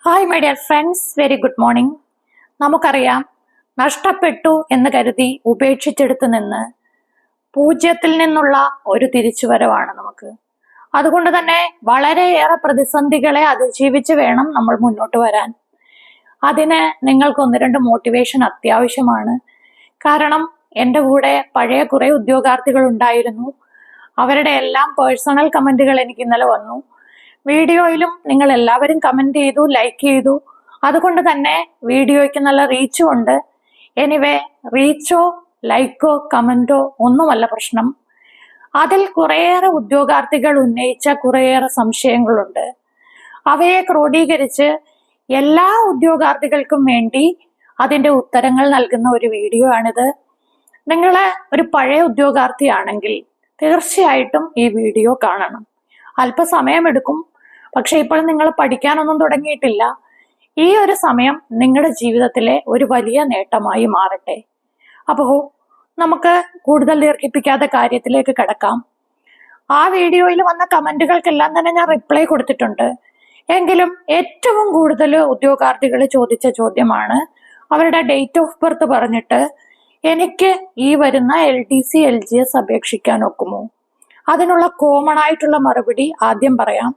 Hi my dear friends, very good morning. നമുക്കറിയാം, നഷ്ടപ്പെട്ടു എന്ന് കരുതി ഉപേക്ഷിച്ചെടുത്ത് നിന്ന് പൂജ്യത്തിൽ നിന്നുള്ള ഒരു തിരിച്ചുവരവാണ് നമുക്ക്. അതുകൊണ്ട് തന്നെ വളരെയേറെ പ്രതിസന്ധികളെ അതിജീവിച്ച് വേണം നമ്മൾ മുന്നോട്ട് വരാൻ. അതിന് നിങ്ങൾക്ക് ഒന്ന് രണ്ട് മോട്ടിവേഷൻ അത്യാവശ്യമാണ്. കാരണം എൻ്റെ കൂടെ പഴയ കുറെ ഉദ്യോഗാർത്ഥികൾ ഉണ്ടായിരുന്നു. അവരുടെ എല്ലാം പേഴ്സണൽ കമന്റുകൾ എനിക്ക് ഇന്നലെ വന്നു. വീഡിയോയിലും നിങ്ങൾ എല്ലാവരും കമന്റ് ചെയ്തു, ലൈക്ക് ചെയ്തു. അതുകൊണ്ട് തന്നെ വീഡിയോയ്ക്ക് നല്ല റീച്ചും ഉണ്ട്. എനിവേ, റീച്ചോ ലൈക്കോ കമന്റോ ഒന്നുമല്ല പ്രശ്നം. അതിൽ കുറേയേറെ ഉദ്യോഗാർത്ഥികൾ ഉന്നയിച്ച കുറേയേറെ സംശയങ്ങളുണ്ട്. അവയെ ക്രോഡീകരിച്ച് എല്ലാ ഉദ്യോഗാർത്ഥികൾക്കും വേണ്ടി അതിന്റെ ഉത്തരങ്ങൾ നൽകുന്ന ഒരു വീഡിയോ ആണിത്. നിങ്ങൾ ഒരു പഴയ ഉദ്യോഗാർത്ഥിയാണെങ്കിൽ തീർച്ചയായിട്ടും ഈ വീഡിയോ കാണണം. അല്പസമയമെടുക്കും, പക്ഷെ ഇപ്പോൾ നിങ്ങൾ പഠിക്കാനൊന്നും തുടങ്ങിയിട്ടില്ല. ഈ ഒരു സമയം നിങ്ങളുടെ ജീവിതത്തിലെ ഒരു വലിയ നേട്ടമായി മാറട്ടെ. അപ്പോൾ നമുക്ക് കൂടുതൽ ദീർഘിപ്പിക്കാതെ കാര്യത്തിലേക്ക് കടക്കാം. ആ വീഡിയോയിൽ വന്ന കമന്റുകൾക്കെല്ലാം തന്നെ ഞാൻ റിപ്ലൈ കൊടുത്തിട്ടുണ്ട്. എങ്കിലും ഏറ്റവും കൂടുതൽ ഉദ്യോഗാർത്ഥികൾ ചോദിച്ച ചോദ്യമാണ് അവരുടെ ഡേറ്റ് ഓഫ് ബർത്ത് പറഞ്ഞിട്ട് എനിക്ക് ഈ വരുന്ന LDC LGS അപേക്ഷിക്കാൻ ഒക്കുമോ? അതിനുള്ള കോമൺ ആയിട്ടുള്ള മറുപടി ആദ്യം പറയാം.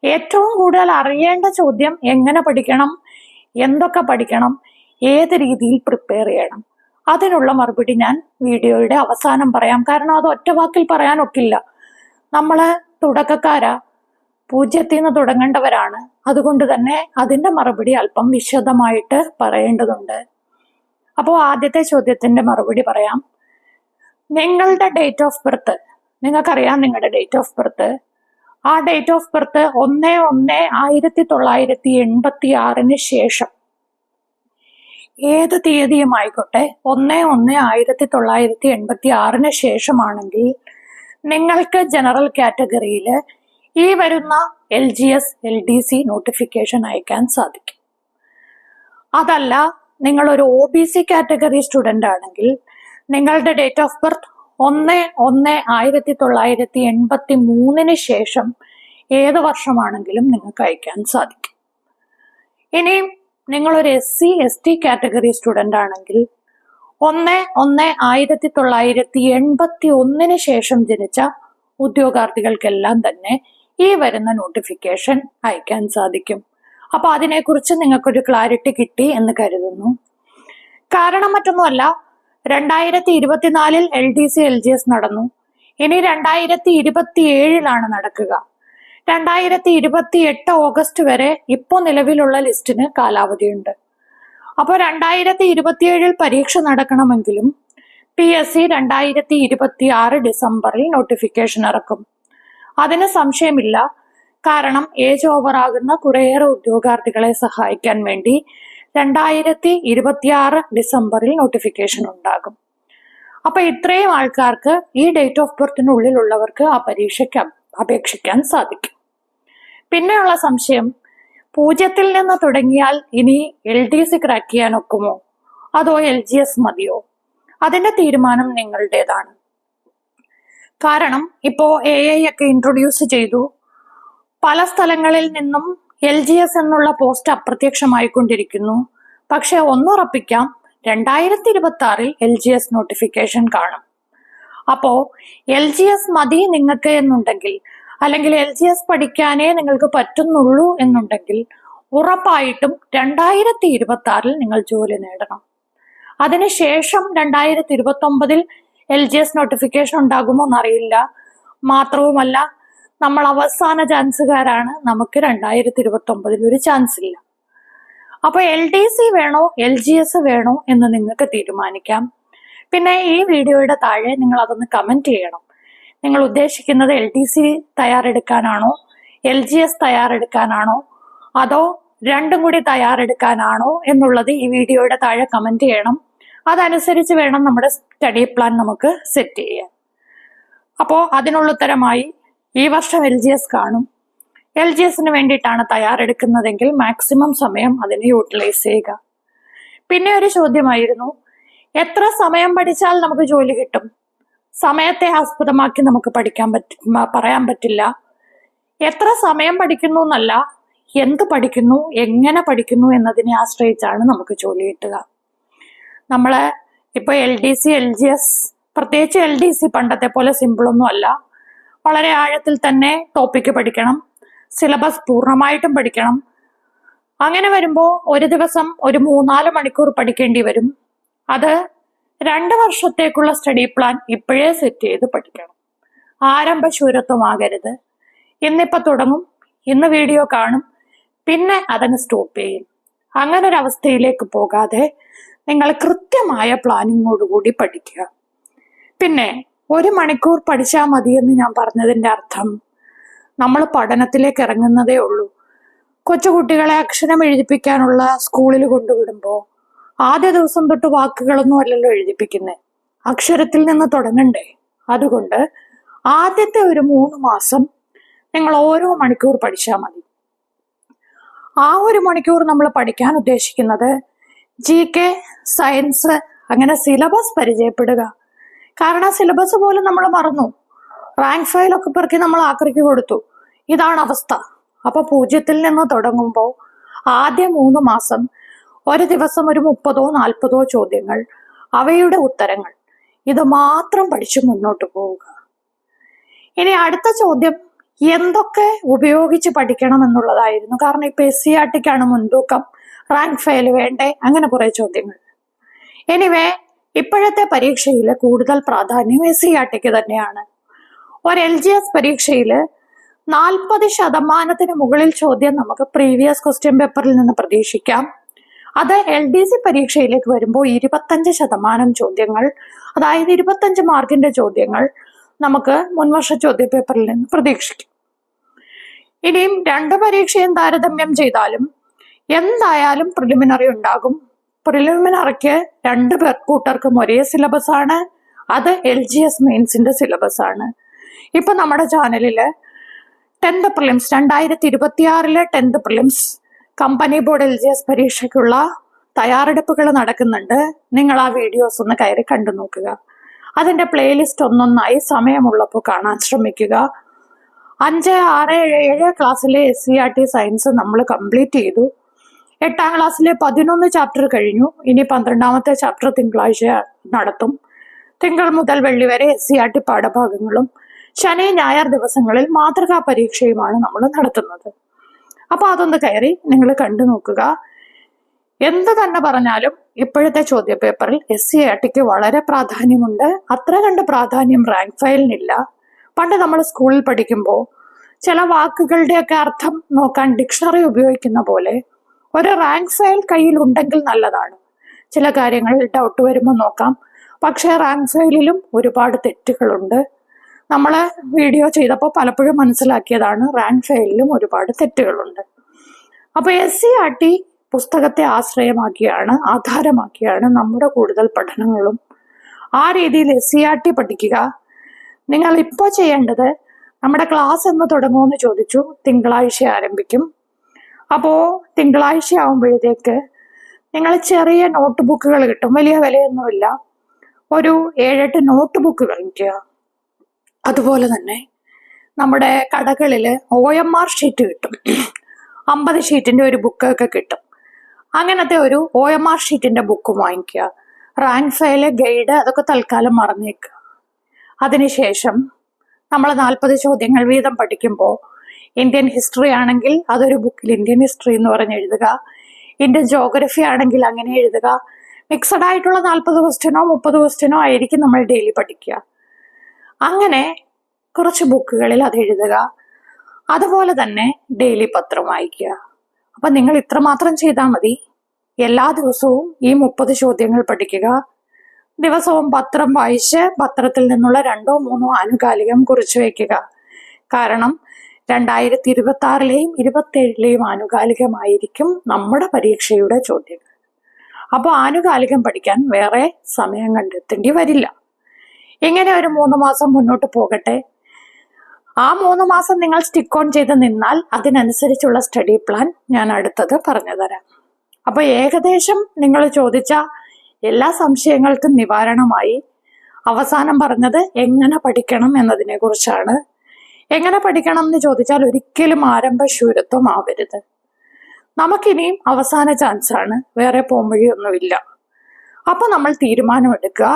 ഏറ്റവും കൂടുതൽ അറിയേണ്ട ചോദ്യം എങ്ങനെ പഠിക്കണം, എന്തൊക്കെ പഠിക്കണം, ഏത് രീതിയിൽ പ്രിപ്പയർ ചെയ്യണം. അതിനുള്ള മറുപടി ഞാൻ വീഡിയോയുടെ അവസാനം പറയാം. കാരണം അത് ഒറ്റ വാക്കിൽ പറയാനൊക്കില്ല. നമ്മള് തുടക്കക്കാരാ, പൂജ്യത്തിൽ നിന്ന് തുടങ്ങേണ്ടവരാണ്. അതുകൊണ്ട് തന്നെ അതിന്റെ മറുപടി അല്പം വിശദമായിട്ട് പറയേണ്ടതുണ്ട്. അപ്പോൾ ആദ്യത്തെ ചോദ്യത്തിന്റെ മറുപടി പറയാം. നിങ്ങളുടെ ഡേറ്റ് ഓഫ് ബർത്ത്, നിങ്ങൾക്കറിയാം നിങ്ങളുടെ ഡേറ്റ് ഓഫ് ബർത്ത്. ആ ഡേറ്റ് ഓഫ് ബർത്ത് 1/1/1986 ശേഷം ഏത് തീയതിയും ആയിക്കോട്ടെ, 1/1/1986 ശേഷമാണെങ്കിൽ നിങ്ങൾക്ക് ജനറൽ കാറ്റഗറിയിൽ ഈ വരുന്ന LGS LDC നോട്ടിഫിക്കേഷൻ അയക്കാൻ സാധിക്കും. അതല്ല, നിങ്ങളൊരു OBC കാറ്റഗറി സ്റ്റുഡൻ്റ് ആണെങ്കിൽ നിങ്ങളുടെ ഡേറ്റ് ഓഫ് ബർത്ത് 1/1/1983 ശേഷം ഏത് വർഷമാണെങ്കിലും നിങ്ങൾക്ക് അയക്കാൻ സാധിക്കും. ഇനിയും നിങ്ങളൊരു SC ST കാറ്റഗറി സ്റ്റുഡൻ്റ് ആണെങ്കിൽ 1/1/1981 ശേഷം ജനിച്ച ഉദ്യോഗാർത്ഥികൾക്കെല്ലാം തന്നെ ഈ വരുന്ന നോട്ടിഫിക്കേഷൻ അയക്കാൻ സാധിക്കും. അപ്പൊ അതിനെക്കുറിച്ച് നിങ്ങൾക്കൊരു ക്ലാരിറ്റി കിട്ടി എന്ന് കരുതുന്നു. കാരണം മറ്റൊന്നുമല്ല, 2024 LDC LGS നടന്നു. ഇനി 2027 നടക്കുക. 2028 ഓഗസ്റ്റ് വരെ ഇപ്പോൾ നിലവിലുള്ള ലിസ്റ്റിന് കാലാവധിയുണ്ട്. അപ്പോൾ 2027 പരീക്ഷ നടക്കണമെങ്കിലും PSC 2026 ഡിസംബറിൽ നോട്ടിഫിക്കേഷൻ ഇറക്കും. അതിന് സംശയമില്ല. കാരണം ഏജ് ഓവർ ആകുന്ന കുറേയേറെ ഉദ്യോഗാർത്ഥികളെ സഹായിക്കാൻ വേണ്ടി 2026 ഡിസംബറിൽ നോട്ടിഫിക്കേഷൻ ഉണ്ടാകും. അപ്പൊ ഇത്രയും ആൾക്കാർക്ക് ഈ ഡേറ്റ് ഓഫ് ബർത്തിനുള്ളിലുള്ളവർക്ക് ആ പരീക്ഷയ്ക്ക് അപേക്ഷിക്കാൻ സാധിക്കും. പിന്നെയുള്ള സംശയം, പൂജ്യത്തിൽ നിന്ന് തുടങ്ങിയാൽ ഇനി LDC ക്രാക്ക് ചെയ്യാൻ ഒക്കുമോ, അതോ LGS മതിയോ? അതിന്റെ തീരുമാനം നിങ്ങളുടേതാണ്. കാരണം ഇപ്പോ AI ഒക്കെ ഇൻട്രൊഡ്യൂസ് ചെയ്തു. പല സ്ഥലങ്ങളിൽ നിന്നും LGS എന്നുള്ള പോസ്റ്റ് അപ്രത്യക്ഷമായിക്കൊണ്ടിരിക്കുന്നു. പക്ഷെ ഒന്നുറപ്പിക്കാം, 2026 LGS നോട്ടിഫിക്കേഷൻ കാണും. അപ്പോ LGS മതി നിങ്ങൾക്ക് എന്നുണ്ടെങ്കിൽ, അല്ലെങ്കിൽ LGS പഠിക്കാനേ നിങ്ങൾക്ക് പറ്റുന്നുള്ളൂ എന്നുണ്ടെങ്കിൽ ഉറപ്പായിട്ടും 2026 നിങ്ങൾ ജോലി നേടണം. അതിനുശേഷം 2029 LGS നോട്ടിഫിക്കേഷൻ ഉണ്ടാകുമോ എന്നറിയില്ല. മാത്രവുമല്ല, നമ്മൾ അവസാന ചാൻസുകാരാണ്. നമുക്ക് 2029 ഒരു ചാൻസ് ഇല്ല. അപ്പൊ LDC വേണോ LGS വേണോ എന്ന് നിങ്ങൾക്ക് തീരുമാനിക്കാം. പിന്നെ ഈ വീഡിയോയുടെ താഴെ നിങ്ങൾ അതൊന്ന് കമന്റ് ചെയ്യണം. നിങ്ങൾ ഉദ്ദേശിക്കുന്നത് LDC തയ്യാറെടുക്കാനാണോ, LGS തയ്യാറെടുക്കാനാണോ, അതോ രണ്ടും കൂടി തയ്യാറെടുക്കാനാണോ എന്നുള്ളത് ഈ വീഡിയോയുടെ താഴെ കമന്റ് ചെയ്യണം. അതനുസരിച്ച് വേണം നമ്മുടെ സ്റ്റഡി പ്ലാൻ നമുക്ക് സെറ്റ് ചെയ്യാൻ. അപ്പോൾ അതിനുള്ള ഉത്തരമായി, ഈ വർഷം LGS കാണും. LGSന് വേണ്ടിയിട്ടാണ് തയ്യാറെടുക്കുന്നതെങ്കിൽ മാക്സിമം സമയം അതിനെ യൂട്ടിലൈസ് ചെയ്യുക. പിന്നെ ഒരു ചോദ്യമായിരുന്നു, എത്ര സമയം പഠിച്ചാൽ നമുക്ക് ജോലി കിട്ടും? സമയത്തെ ആസ്പദമാക്കി നമുക്ക് പറയാൻ പറ്റില്ല. എത്ര സമയം പഠിക്കുന്നു എന്നല്ല, എന്ത് പഠിക്കുന്നു, എങ്ങനെ പഠിക്കുന്നു എന്നതിനെ ആശ്രയിച്ചാണ് നമുക്ക് ജോലി കിട്ടുക. നമ്മൾ ഇപ്പോൾ LDC, LGS, പ്രത്യേകിച്ച് LDC പണ്ടത്തെ പോലെ സിമ്പിളൊന്നും അല്ല. വളരെ ആഴത്തിൽ തന്നെ ടോപ്പിക്ക് പഠിക്കണം, സിലബസ് പൂർണ്ണമായിട്ടും പഠിക്കണം. അങ്ങനെ വരുമ്പോൾ ഒരു ദിവസം ഒരു 3-4 മണിക്കൂർ പഠിക്കേണ്ടി വരും. അത് 2 വർഷത്തേക്കുള്ള സ്റ്റഡി പ്ലാൻ ഇപ്പോഴേ സെറ്റ് ചെയ്ത് പഠിക്കണം. ആരംഭശൂരത്വമാകരുത്. ഇന്നിപ്പോൾ തുടങ്ങും, ഇന്ന് വീഡിയോ കാണും, പിന്നെ അതങ്ങ് സ്റ്റോപ്പ് ചെയ്യും. അങ്ങനെ ഒരു അവസ്ഥയിലേക്ക് പോകാതെ നിങ്ങൾ കൃത്യമായ പ്ലാനിങ്ങോടുകൂടി പഠിക്കുക. പിന്നെ 1 മണിക്കൂർ പഠിച്ചാൽ മതിയെന്ന് ഞാൻ പറഞ്ഞതിൻ്റെ അർത്ഥം നമ്മൾ പഠനത്തിലേക്ക് ഇറങ്ങുന്നതേ ഉള്ളൂ. കൊച്ചുകുട്ടികളെ അക്ഷരം എഴുതിപ്പിക്കാനുള്ള സ്കൂളിൽ കൊണ്ടുവിടുമ്പോൾ ആദ്യ ദിവസം തൊട്ട് വാക്കുകളൊന്നും അല്ലല്ലോ എഴുതിപ്പിക്കുന്നത്, അക്ഷരത്തിൽ നിന്ന് തുടങ്ങണ്ടേ. അതുകൊണ്ട് ആദ്യത്തെ ഒരു 3 മാസം നിങ്ങൾ ഓരോ മണിക്കൂർ പഠിച്ചാൽ മതി. ആ 1 മണിക്കൂർ നമ്മൾ പഠിക്കാൻ ഉദ്ദേശിക്കുന്നത് GK, സയൻസ്, അങ്ങനെ സിലബസ് പരിചയപ്പെടുക. കാരണം സിലബസ് പോലും നമ്മൾ മറന്നു. റാങ്ക് ഫയലൊക്കെ പെറുക്കി നമ്മൾ ആക്രിക്ക് കൊടുത്തു. ഇതാണ് അവസ്ഥ. അപ്പൊ 0-ൽ നിന്ന് തുടങ്ങുമ്പോൾ ആദ്യ 3 മാസം ഒരു ദിവസം ഒരു 30-40 ചോദ്യങ്ങൾ, അവയുടെ ഉത്തരങ്ങൾ, ഇത് മാത്രം പഠിച്ച് മുന്നോട്ട് പോവുക. ഇനി അടുത്ത ചോദ്യം എന്തൊക്കെ ഉപയോഗിച്ച് പഠിക്കണം എന്നുള്ളതായിരുന്നു. കാരണം ഇപ്പൊ SCERTക്കാണ് മുൻതൂക്കം, റാങ്ക് ഫയൽ വേണ്ടേ, അങ്ങനെ കുറെ ചോദ്യങ്ങൾ. എനിവേ ഇപ്പോഴത്തെ പരീക്ഷയിൽ കൂടുതൽ പ്രാധാന്യം SCERTക്ക് തന്നെയാണ്. ഒരു LGS പരീക്ഷയിൽ 40% മുകളിൽ ചോദ്യം നമുക്ക് പ്രീവിയസ് ക്വസ്റ്റ്യൻ പേപ്പറിൽ നിന്ന് പ്രതീക്ഷിക്കാം. അത് LDC പരീക്ഷയിലേക്ക് വരുമ്പോൾ 25% ചോദ്യങ്ങൾ, അതായത് 25 മാർക്കിന്റെ ചോദ്യങ്ങൾ നമുക്ക് മുൻവർഷ ചോദ്യ പേപ്പറിൽ നിന്ന് പ്രതീക്ഷിക്കും. ഇനിയും 2 പരീക്ഷയും താരതമ്യം ചെയ്താലും എന്തായാലും പ്രിലിമിനറി ഉണ്ടാകും. പ്രിലിമിനറിക്ക് 2 കൂട്ടർക്കും ഒരേ സിലബസ് ആണ്. അത് LGS മെയിൻസിന്റെ സിലബസ് ആണ്. ഇപ്പൊ നമ്മുടെ ചാനലില് 10th prelims 2026 10th prelims company board LGS പരീക്ഷയ്ക്കുള്ള തയ്യാറെടുപ്പുകൾ നടക്കുന്നുണ്ട്. നിങ്ങൾ ആ വീഡിയോസ് ഒന്ന് കയറി കണ്ടു നോക്കുക. അതിന്റെ പ്ലേലിസ്റ്റ് ഒന്നൊന്നായി സമയമുള്ളപ്പോൾ കാണാൻ ശ്രമിക്കുക. 5, 6, 7 ക്ലാസ്സിലെ SCERT സയൻസ് നമ്മൾ കംപ്ലീറ്റ് ചെയ്തു. 8ാം ക്ലാസ്സിലെ 11 ചാപ്റ്റർ കഴിഞ്ഞു. ഇനി 12ാമത്തെ ചാപ്റ്റർ തിങ്കളാഴ്ച നടത്തും. തിങ്കൾ മുതൽ വെള്ളി വരെ SCERT പാഠഭാഗങ്ങളും ശനി, ഞായർ ദിവസങ്ങളിൽ മാതൃകാ പരീക്ഷയുമാണ് നമ്മൾ നടത്തുന്നത്. അപ്പൊ അതൊന്ന് കയറി നിങ്ങൾ കണ്ടു നോക്കുക. എന്ത് തന്നെ പറഞ്ഞാലും ഇപ്പോഴത്തെ ചോദ്യ പേപ്പറിൽ SCERTക്ക് വളരെ പ്രാധാന്യമുണ്ട്. അത്ര കണ്ട് പ്രാധാന്യം റാങ്ക് ഫയലിനില്ല. പണ്ട് നമ്മൾ സ്കൂളിൽ പഠിക്കുമ്പോൾ ചില വാക്കുകളുടെയൊക്കെ അർത്ഥം നോക്കാൻ ഡിക്ഷണറി ഉപയോഗിക്കുന്ന പോലെ ഒരു റാങ്ക് ഫയൽ കയ്യിൽ ഉണ്ടെങ്കിൽ നല്ലതാണ്. ചില കാര്യങ്ങളിൽ ഡൗട്ട് വരുമ്പോൾ നോക്കാം. പക്ഷേ റാങ്ക് ഫയലിലും ഒരുപാട് തെറ്റുകളുണ്ട്. നമ്മൾ വീഡിയോ ചെയ്തപ്പോൾ പലപ്പോഴും മനസ്സിലാക്കിയതാണ്, റാങ്ക് ഫയലിലും ഒരുപാട് തെറ്റുകളുണ്ട്. അപ്പോൾ SCERT പുസ്തകത്തെ ആധാരമാക്കിയാണ് നമ്മുടെ കൂടുതൽ പഠനങ്ങളും. ആ രീതിയിൽ SCERT പഠിക്കുക. നിങ്ങൾ ഇപ്പോൾ ചെയ്യേണ്ടത്, നമ്മുടെ ക്ലാസ് എന്ന് തുടങ്ങുമെന്ന് ചോദിച്ചു. തിങ്കളാഴ്ച ആരംഭിക്കും. അപ്പോൾ തിങ്കളാഴ്ച ആകുമ്പോഴത്തേക്ക് നിങ്ങൾ ചെറിയ നോട്ട് ബുക്കുകൾ കിട്ടും. വലിയ വിലയൊന്നുമില്ല. ഒരു 7-8 നോട്ട് ബുക്ക് വാങ്ങിക്കുക. അതുപോലെ തന്നെ നമ്മുടെ കടകളിൽ OMR ഷീറ്റ് കിട്ടും. 50 ഷീറ്റിന്റെ ഒരു ബുക്കൊക്കെ കിട്ടും. അങ്ങനത്തെ ഒരു OMR ഷീറ്റിന്റെ ബുക്ക് വാങ്ങിക്കുക. റാങ്ക് ഫയല്, ഗൈഡ് അതൊക്കെ തൽക്കാലം മറന്നേക്കുക. അതിനുശേഷം നമ്മൾ 40 ചോദ്യങ്ങൾ വീതം പഠിക്കുമ്പോൾ ഇന്ത്യൻ ഹിസ്റ്ററി ആണെങ്കിൽ അതൊരു ബുക്കിൽ ഇന്ത്യൻ ഹിസ്റ്ററി എന്ന് പറഞ്ഞ് എഴുതുക. ഇന്ത്യൻ ജോഗ്രഫി ആണെങ്കിൽ അങ്ങനെ എഴുതുക. മിക്സഡ് ആയിട്ടുള്ള 40 ക്വസ്റ്റ്യനോ 30 ക്വസ്റ്റ്യനോ ആയിരിക്കും നമ്മൾ ഡെയിലി പഠിക്കുക. അങ്ങനെ കുറച്ച് ബുക്കുകളിൽ അത് എഴുതുക. അതുപോലെ തന്നെ ഡെയിലി പത്രം വായിക്കുക. അപ്പൊ നിങ്ങൾ ഇത്രമാത്രം ചെയ്താൽ മതി. എല്ലാ ദിവസവും ഈ 30 ചോദ്യങ്ങൾ പഠിക്കുക. ദിവസവും പത്രം വായിച്ച് പത്രത്തിൽ നിന്നുള്ള 2-3 ആനുകാലികം കുറിച്ച് വയ്ക്കുക. കാരണം 2026-ലെയും 27-ലെയും ആനുകാലികമായിരിക്കും നമ്മുടെ പരീക്ഷയുടെ ചോദ്യങ്ങൾ. അപ്പോൾ ആനുകാലികം പഠിക്കാൻ വേറെ സമയം കണ്ടെത്തേണ്ടി വരില്ല. ഇങ്ങനെ ഒരു 3 മാസം മുന്നോട്ട് പോകട്ടെ. ആ 3 മാസം നിങ്ങൾ സ്റ്റിക്ക് ഓൺ ചെയ്ത് നിന്നാൽ അതിനനുസരിച്ചുള്ള സ്റ്റഡി പ്ലാൻ ഞാൻ അടുത്തത് പറഞ്ഞു തരാം. അപ്പൊ ഏകദേശം നിങ്ങൾ ചോദിച്ച എല്ലാ സംശയങ്ങൾക്കും നിവാരണമായി. അവസാനം പറഞ്ഞത് എങ്ങനെ പഠിക്കണം എന്നതിനെ കുറിച്ചാണ്. എങ്ങനെ പഠിക്കണം എന്ന് ചോദിച്ചാൽ ഒരിക്കലും ആരംഭശൂരത്വം ആവരുത്. നമുക്കിനിയും അവസാന ചാൻസാണ്, വേറെ പോംവഴിയൊന്നുമില്ല. അപ്പൊ നമ്മൾ തീരുമാനമെടുക്കുക,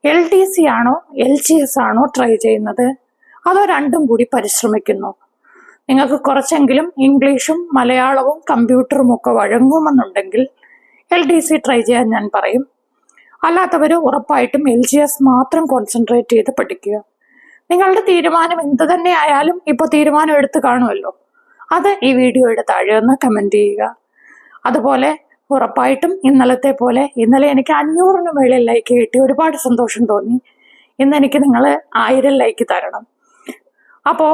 LDC ആണോ LGS ആണോ ട്രൈ ചെയ്യുന്നത്, അതോ രണ്ടും കൂടി പരിശ്രമിക്കുന്നു. നിങ്ങൾക്ക് കുറച്ചെങ്കിലും ഇംഗ്ലീഷും മലയാളവും കമ്പ്യൂട്ടറും ഒക്കെ വഴങ്ങുമെന്നുണ്ടെങ്കിൽ LDC ട്രൈ ചെയ്യാൻ ഞാൻ പറയും. അല്ലാത്തവർ ഉറപ്പായിട്ടും LGS മാത്രം കോൺസെൻട്രേറ്റ് ചെയ്ത് പഠിക്കുക. നിങ്ങളുടെ തീരുമാനം എന്ത് തന്നെ ആയാലും ഇപ്പോൾ തീരുമാനം എടുത്ത് കാണുമല്ലോ, അത് ഈ വീഡിയോയുടെ താഴെ ഒന്ന് കമൻറ്റ് ചെയ്യുക. അതുപോലെ ഉറപ്പായിട്ടും ഇന്നലത്തെ പോലെ, ഇന്നലെ എനിക്ക് 500-ന് മേളിൽ ലൈക്ക് കിട്ടി, ഒരുപാട് സന്തോഷം തോന്നി. ഇന്ന് എനിക്ക് നിങ്ങൾ 1000 ലൈക്ക് തരണം. അപ്പോൾ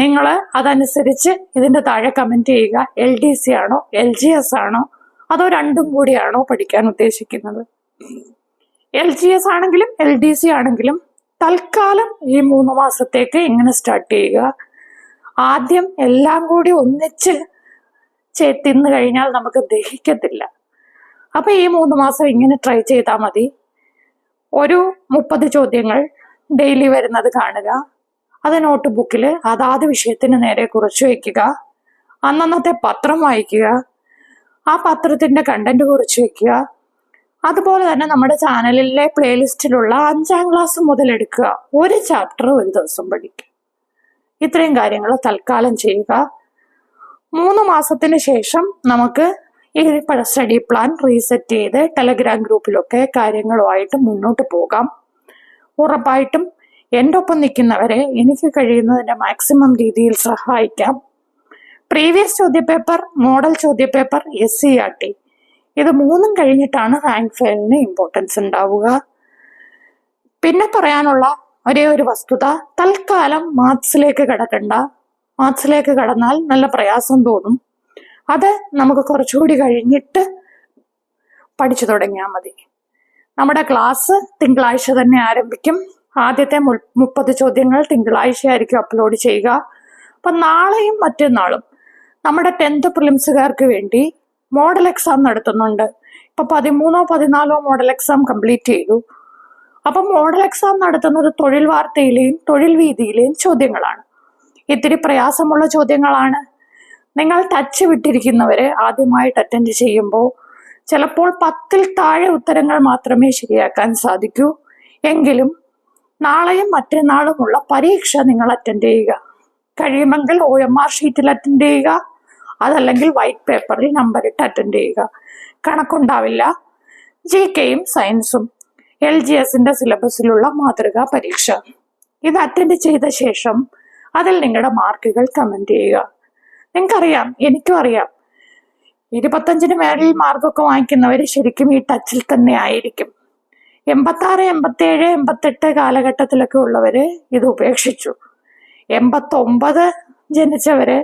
നിങ്ങൾ അതനുസരിച്ച് ഇതിൻ്റെ താഴെ കമൻറ്റ് ചെയ്യുക, LDC ആണോ LGS ആണോ അതോ രണ്ടും കൂടിയാണോ പഠിക്കാൻ ഉദ്ദേശിക്കുന്നത്. LGS ആണെങ്കിലും LDC ആണെങ്കിലും തൽക്കാലം ഈ 3 മാസത്തേക്ക് ഇങ്ങനെ സ്റ്റാർട്ട് ചെയ്യുക. ആദ്യം എല്ലാം കൂടി ഒന്നിച്ച് തിന്നു കഴിഞ്ഞാൽ നമുക്ക് ദഹിക്കത്തില്ല. അപ്പൊ ഈ 3 മാസം ഇങ്ങനെ ട്രൈ ചെയ്താൽ മതി. ഒരു 30 ചോദ്യങ്ങൾ ഡെയിലി വരുന്നത് കാണുക, അത് നോട്ട് ബുക്കിൽ അതാത് വിഷയത്തിന് നേരെ കുറിച്ച് വയ്ക്കുക. അന്നന്നത്തെ പത്രം വായിക്കുക, ആ പത്രത്തിന്റെ കണ്ടന്റ് കുറിച്ച് വയ്ക്കുക. അതുപോലെ തന്നെ നമ്മുടെ ചാനലിലെ പ്ലേലിസ്റ്റിലുള്ള 5ാം ക്ലാസ് മുതൽ എടുക്കുക, ഒരു ചാപ്റ്റർ ഒരു ദിവസം പഠിക്കുക. ഇത്രയും കാര്യങ്ങൾ തൽക്കാലം ചെയ്യുക. 3 മാസത്തിന് ശേഷം നമുക്ക് ഈ സ്റ്റഡി പ്ലാൻ റീസെറ്റ് ചെയ്ത് ടെലഗ്രാം ഗ്രൂപ്പിലൊക്കെ കാര്യങ്ങളുമായിട്ട് മുന്നോട്ട് പോകാം. ഉറപ്പായിട്ടും എൻ്റെ ഒപ്പം നിൽക്കുന്നവരെ എനിക്ക് കഴിയുന്നതിൻ്റെ മാക്സിമം രീതിയിൽ സഹായിക്കാം. പ്രീവിയസ് ചോദ്യപേപ്പർ, മോഡൽ ചോദ്യപേപ്പർ, SCERT ഇത് 3ഉം കഴിഞ്ഞിട്ടാണ് റാങ്ക് ഫയലിന് ഇമ്പോർട്ടൻസ് ഉണ്ടാവുക. പിന്നെ പറയാനുള്ള ഒരേ ഒരു വസ്തുത, തൽക്കാലം മാത്സിലേക്ക് കടക്കണ്ട. മാത്സിലേക്ക് കടന്നാൽ നല്ല പ്രയാസം തോന്നും. അത് നമുക്ക് കുറച്ചുകൂടി കഴിഞ്ഞിട്ട് പഠിച്ചു തുടങ്ങിയാൽ മതി. നമ്മുടെ ക്ലാസ് തിങ്കളാഴ്ച തന്നെ ആരംഭിക്കും. ആദ്യത്തെ 30 ചോദ്യങ്ങൾ തിങ്കളാഴ്ചയായിരിക്കും അപ്ലോഡ് ചെയ്യുക. അപ്പം നാളെയും മറ്റന്നാളും നമ്മുടെ 10th പ്രിലിംസുകാർക്ക് വേണ്ടി മോഡൽ എക്സാം നടത്തുന്നുണ്ട്. ഇപ്പൊ 13-ഓ 14-ഓ മോഡൽ എക്സാം കംപ്ലീറ്റ് ചെയ്തു. അപ്പം മോഡൽ എക്സാം നടത്തുന്നത് തൊഴിൽ വാർത്തയിലെയും തൊഴിൽ വീതിയിലെയും ചോദ്യങ്ങളാണ്. ഇത്തിരി പ്രയാസമുള്ള ചോദ്യങ്ങളാണ്. നിങ്ങൾ ടച്ച് വിട്ടിരിക്കുന്നവരെ ആദ്യമായിട്ട് അറ്റൻഡ് ചെയ്യുമ്പോൾ ചിലപ്പോൾ 10-ൽ താഴെ ഉത്തരങ്ങൾ മാത്രമേ ശരിയാക്കാൻ സാധിക്കൂ. എങ്കിലും നാളെയും മറ്റന്നാളുമുള്ള പരീക്ഷ നിങ്ങൾ അറ്റൻഡ് ചെയ്യുക. കഴിയുമെങ്കിൽ OMR ഷീറ്റിൽ അറ്റൻഡ് ചെയ്യുക, അതല്ലെങ്കിൽ വൈറ്റ് പേപ്പറിൽ നമ്പറിട്ട് അറ്റൻഡ് ചെയ്യുക. കണക്കുണ്ടാവില്ല. GKയും സയൻസും LGSന്റെ സിലബസിലുള്ള മാതൃകാ പരീക്ഷ ഇത് അറ്റൻഡ് ചെയ്ത ശേഷം അതിൽ നിങ്ങളുടെ മാർക്കുകൾ കമന്റ് ചെയ്യുക. നിങ്ങൾക്കറിയാം, എനിക്കും അറിയാം, 25-ന് മേളിൽ മാർക്കൊക്കെ വാങ്ങിക്കുന്നവർ ശരിക്കും ഈ ടച്ചിൽ തന്നെ ആയിരിക്കും. 86, 87, 88 കാലഘട്ടത്തിലൊക്കെ ഉള്ളവര് ഇത് ഉപേക്ഷിച്ചു. 89 ജനിച്ചവര്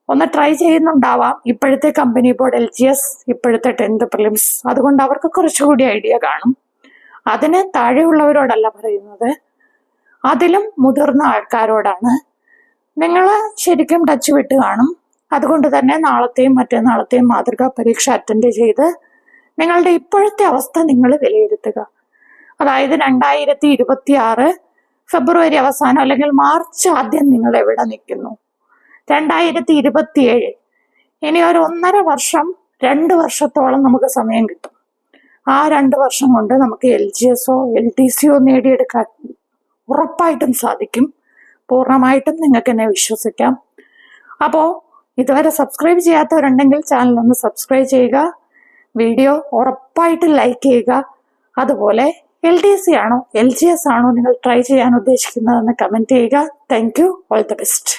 ഒന്ന് ട്രൈ ചെയ്യുന്നുണ്ടാവാം. ഇപ്പോഴത്തെ കമ്പനി ബോർഡ്, LGS, ഇപ്പോഴത്തെ 10th പ്രിലിംസ്, അതുകൊണ്ട് അവർക്ക് കുറച്ചുകൂടി ഐഡിയ കാണും. അതിന് താഴെയുള്ളവരോടല്ല പറയുന്നത്, അതിലും മുതിർന്ന ആൾക്കാരോടാണ്. നിങ്ങൾ ശരിക്കും ടച്ച് വിട്ട് കാണും. അതുകൊണ്ട് തന്നെ നാളത്തെയും മറ്റന്നാളത്തെയും മാതൃകാ പരീക്ഷ അറ്റൻഡ് ചെയ്ത് നിങ്ങളുടെ ഇപ്പോഴത്തെ അവസ്ഥ നിങ്ങൾ വിലയിരുത്തുക. അതായത് 2026 ഫെബ്രുവരി അവസാനം അല്ലെങ്കിൽ മാർച്ച് ആദ്യം നിങ്ങൾ എവിടെ നിൽക്കുന്നു, 2027 ഇനി ഒരു 1.5 വർഷം, 2 വർഷത്തോളം നമുക്ക് സമയം കിട്ടും. ആ 2 വർഷം കൊണ്ട് നമുക്ക് LGSോ LDCയോ നേടിയെടുക്കാൻ ഉറപ്പായിട്ടും സാധിക്കും. പൂർണ്ണമായിട്ടും നിങ്ങൾക്ക് എന്നെ വിശ്വസിക്കാം. അപ്പോൾ ഇതുവരെ സബ്സ്ക്രൈബ് ചെയ്യാത്തവരുണ്ടെങ്കിൽ ചാനൽ ഒന്ന് സബ്സ്ക്രൈബ് ചെയ്യുക, വീഡിയോ ഉറപ്പായിട്ടും ലൈക്ക് ചെയ്യുക. അതുപോലെ LDC ആണോ LGS ആണോ നിങ്ങൾ ട്രൈ ചെയ്യാൻ ഉദ്ദേശിക്കുന്നതെന്ന് കമൻറ്റ് ചെയ്യുക. Thank you. All the best.